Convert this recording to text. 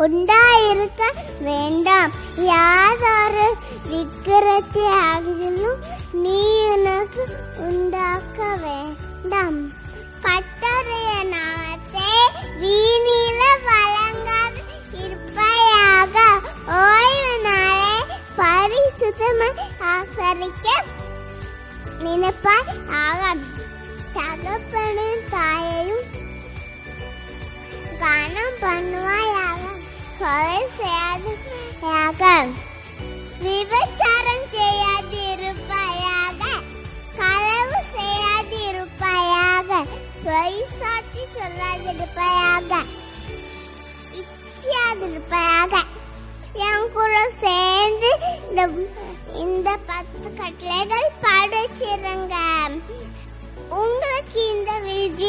உண்டாயிருக்க வேண்டாம். யாதொரு விக்கிரத்தையாகிலும் நீ உனக்கு உண்டாக்க வேண்டாம். கர்த்தருடைய நாமத்தை வீணில வழங்காது இருப்பாயாக. ஓய்வு நாளை பரிசுத்தமாய் ஆசரிக்க நினைப்பாய் ஆக. தகப்பனும் தாயையும் கனம் பண்ணுவாயாக. கொலை செய்யாதயாக. விபச்சாரம் செய்யாது இருப்பாயாக. களவு செய்யாது இருப்பாயாக. பொய் சாட்சி சொல்லாதிருப்பாயாக. இச்சியாதிருப்பாயாக. என் கூட சேர்ந்து இந்த 10 கட்டளைகள் படிச்சிருங்க. உங்களுக்கு இந்த வீடியோ